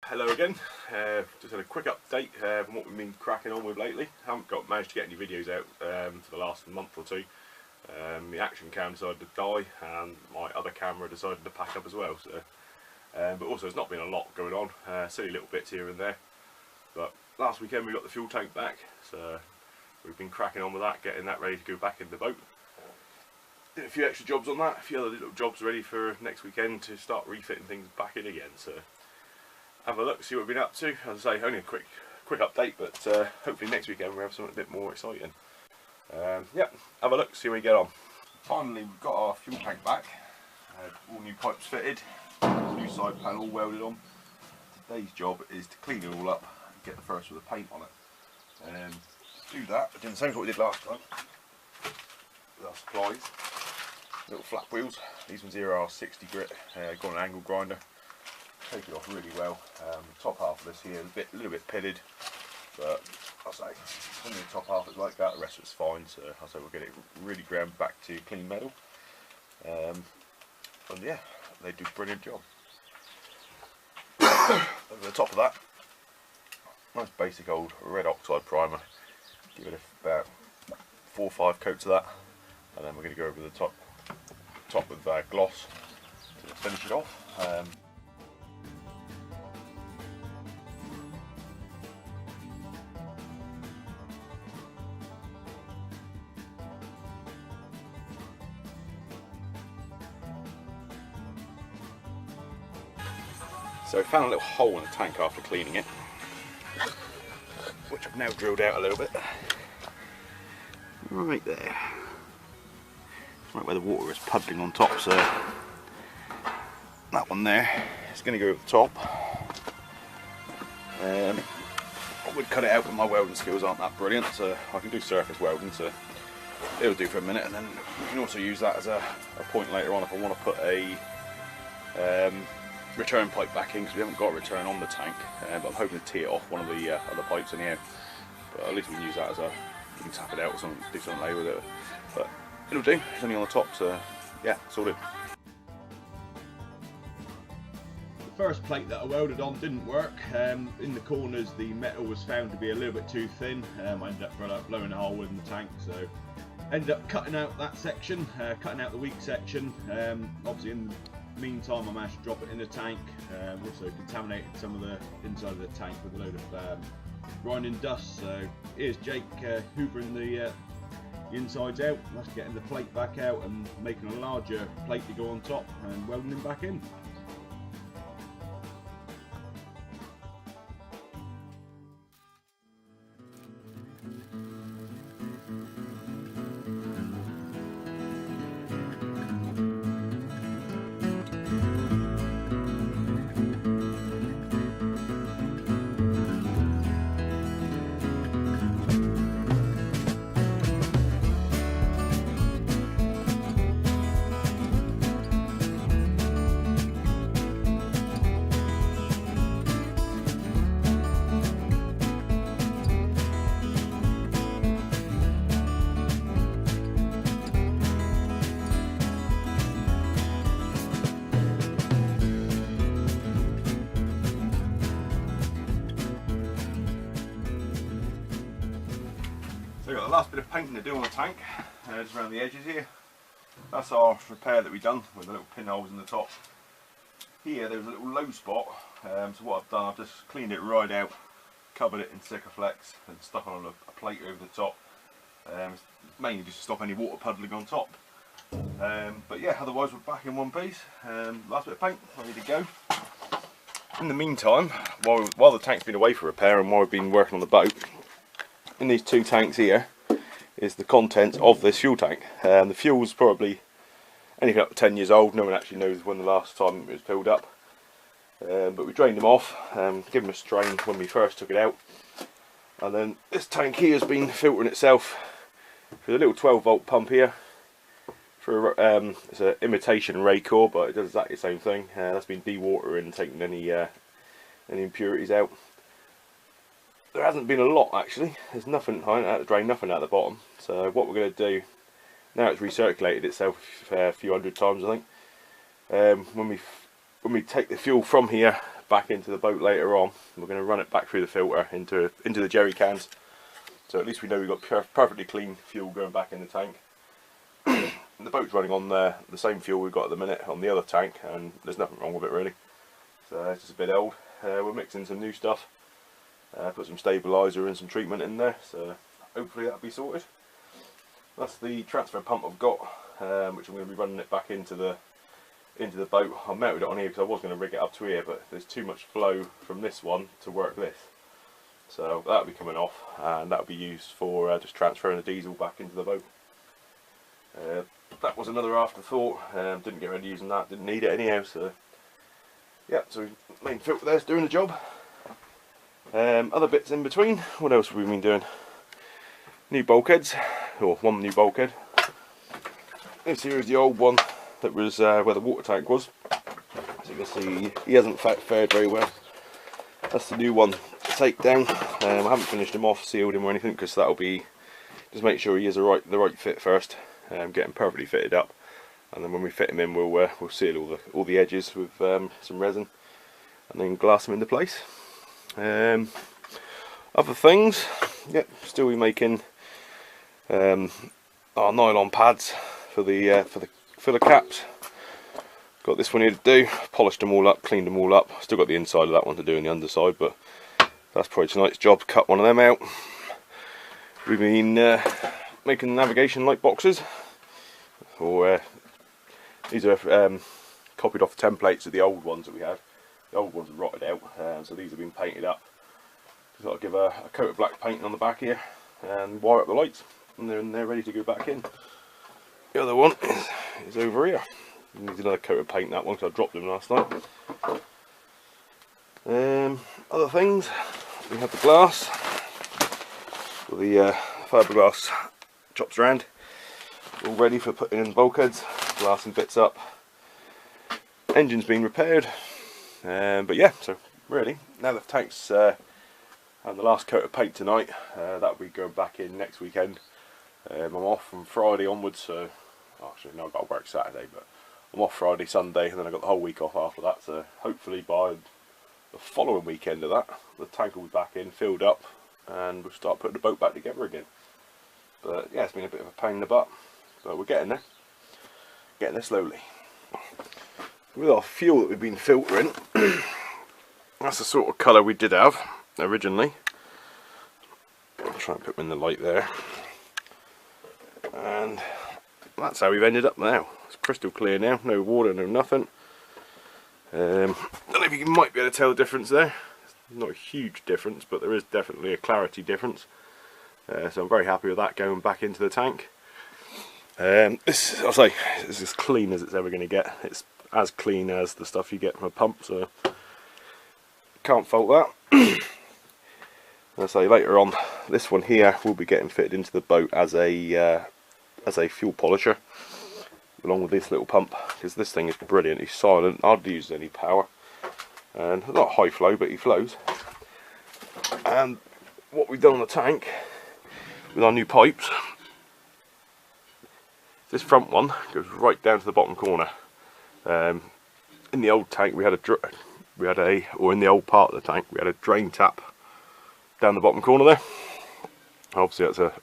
Hello again. Just had a quick update from what we've been cracking on with lately. Haven't managed to get any videos out for the last month or two. The action cam decided to die and my other camera decided to pack up as well. So, but also there's not been a lot going on, silly little bits here and there. But last weekend we got the fuel tank back, so we've been cracking on with that, getting that ready to go back in the boat. Did a few extra jobs on that, a few other little jobs ready for next weekend to start refitting things back in again. So have a look, see what we've been up to. As I say, only a quick update, but hopefully next weekend we'll have something a bit more exciting. Yeah, have a look, see how we get on. Finally, we've got our fuel tank back. All new pipes fitted, new side panel all welded on. Today's job is to clean it all up and get the first with the paint on it. To do that, we're doing the same as what we did last time with our supplies. Little flat wheels. These ones here are 60 grit, got an angle grinder. Take it off really well. The top half of this here is a little bit pitted, but I'll say only the top half is like that, the rest of it's fine. So I'll say we'll get it really ground back to clean metal. And yeah, they do a brilliant job. Over the top of that, nice basic old red oxide primer. Give it about 4 or 5 coats of that, and then we're going to go over the top with gloss to finish it off. So I found a little hole in the tank after cleaning it, which I've now drilled out a little bit. Right there. Right where the water is puddling on top, so that one there is going to go over the top. I would cut it out, but my welding skills aren't that brilliant, so I can do surface welding, so it'll do for a minute, and then we can also use that as a point later on if I want to put a return pipe back in, because we haven't got a return on the tank, but I'm hoping to tee it off one of the other pipes in here. But at least we can use that as we can tap it out or something, do something later with it. But it'll do, it's only on the top, so yeah, sorted. The first plate that I welded on didn't work. In the corners the metal was found to be a little bit too thin. I ended up blowing a hole in the tank, so ended up cutting out that section, cutting out the weak section. Obviously in the meantime I managed to drop it in the tank, also contaminated some of the inside of the tank with a load of grinding dust. So here's Jake hoovering the insides out. That's getting the plate back out and making a larger plate to go on top and welding them back in. So we've got the last bit of painting to do on the tank, just around the edges here. That's our repair that we've done with the little pinholes in the top. Here there was a little low spot, so what I've done, I've just cleaned it right out, covered it in Sikaflex and stuck on a plate over the top, mainly just to stop any water puddling on top. But yeah, otherwise we're back in one piece. Last bit of paint, ready to go. In the meantime, while the tank's been away for repair and while we've been working on the boat, in these 2 tanks here is the contents of this fuel tank. The fuel's probably anything up to 10 years old. No one actually knows when the last time it was filled up. But we drained them off, gave them a strain when we first took it out. And then this tank here has been filtering itself through a little 12-volt pump here. It's an imitation Raycor, but it does exactly the same thing. That's been dewatering and taking any impurities out. There hasn't been a lot actually. There's nothing, I haven't had to drain nothing out the bottom. So what we're going to do, now it's recirculated itself a few hundred times I think. When we take the fuel from here back into the boat later on. We're going to run it back through the filter into the jerry cans, so at least we know we've got perfectly clean fuel going back in the tank. The boat's running on the same fuel we've got at the minute on the other tank, and there's nothing wrong with it really. So it's just a bit old. We're mixing some new stuff, put some stabiliser and some treatment in there, so hopefully that'll be sorted. That's the transfer pump I've got, which I'm going to be running it back into the boat. I mounted it on here because I was going to rig it up to here, but there's too much flow from this one to work this. So that'll be coming off, and that'll be used for just transferring the diesel back into the boat. That was another afterthought. Didn't get around to using that, didn't need it anyhow, so yeah, so main filter there's doing the job. Other bits in between, what else have we been doing? New bulkheads, or one new bulkhead. This here is the old one that was where the water tank was. As you can see, he hasn't fared very well. That's the new one to take down. I haven't finished him off, sealed him or anything, because that'll be, just make sure he is the right fit first. Get him perfectly fitted up, and then when we fit him in, we'll seal all the edges with some resin, and then glass them into place. Other things, yep, still be making our nylon pads for the filler caps. Got this one here to do. Polished them all up, cleaned them all up. Still got the inside of that one to do and the underside, but that's probably tonight's job, to cut one of them out. We've been making navigation light boxes, or these are copied off the templates of the old ones that we had. The old ones are rotted out, so these have been painted up. Just got to give a coat of black paint on the back here and wire up the lights, and they're ready to go back in. The other one is over here. Needs another coat of paint, that one, because I dropped them last night. Other things, we have the glass, with the fiberglass chops around, all ready for putting in bulkheads, glassing bits up. Engine's been repaired, but yeah, so really, now the tank's and the last coat of paint tonight, that'll be going back in next weekend. I'm off from Friday onwards, so actually no, I've got to work Saturday, but I'm off Friday, Sunday, and then I've got the whole week off after that, so hopefully by the following weekend of that, the tank will be back in, filled up, and we'll start putting the boat back together again. But yeah, it's been a bit of a pain in the butt, but we're getting there slowly. With our fuel that we've been filtering, that's the sort of colour we did have originally. I'll try and put them in the light there, and that's how we've ended up now. It's crystal clear now, no water, no nothing. Don't know if you might be able to tell the difference there. It's not a huge difference, but there is definitely a clarity difference. So I'm very happy with that going back into the tank. This, I'll say, is as clean as it's ever going to get. It's as clean as the stuff you get from a pump, so can't fault that. I'll say later on, this one here will be getting fitted into the boat as a fuel polisher, along with this little pump, because this thing is brilliant. He's silent, hardly uses any power, and not high flow, but he flows. And what we've done on the tank with our new pipes, this front one goes right down to the bottom corner. In the old tank we had or in the old part of the tank we had a drain tap down the bottom corner there. Obviously that's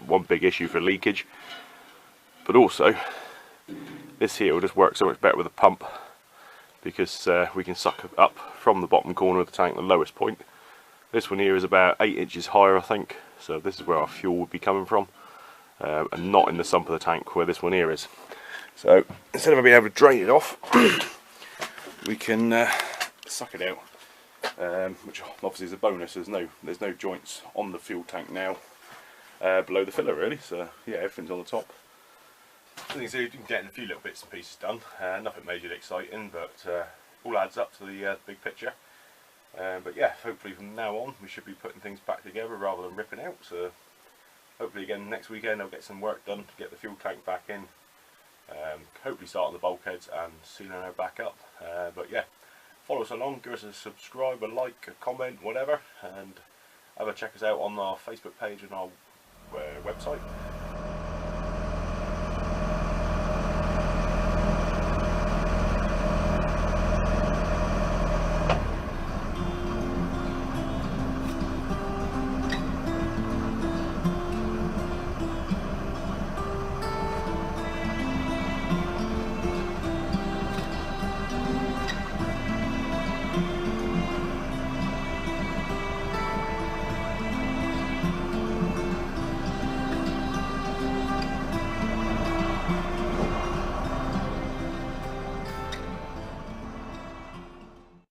one big issue for leakage, but also this here will just work so much better with a pump, because we can suck up from the bottom corner of the tank, the lowest point. This one here is about 8 inches higher, I think, so this is where our fuel would be coming from, and not in the sump of the tank where this one here is. So instead of being able to drain it off, we can suck it out, which obviously is a bonus. There's no joints on the fuel tank now below the filler really, so yeah, everything's on the top. So you can get a few little bits and pieces done, nothing majorly exciting, but all adds up to the big picture. But yeah, hopefully from now on we should be putting things back together rather than ripping out. So hopefully again next weekend I'll get some work done to get the fuel tank back in. Hopefully start on the bulkheads and sealing her back up. But yeah, follow us along, give us a subscribe, a like, a comment, whatever, and have a check us out on our Facebook page and our website.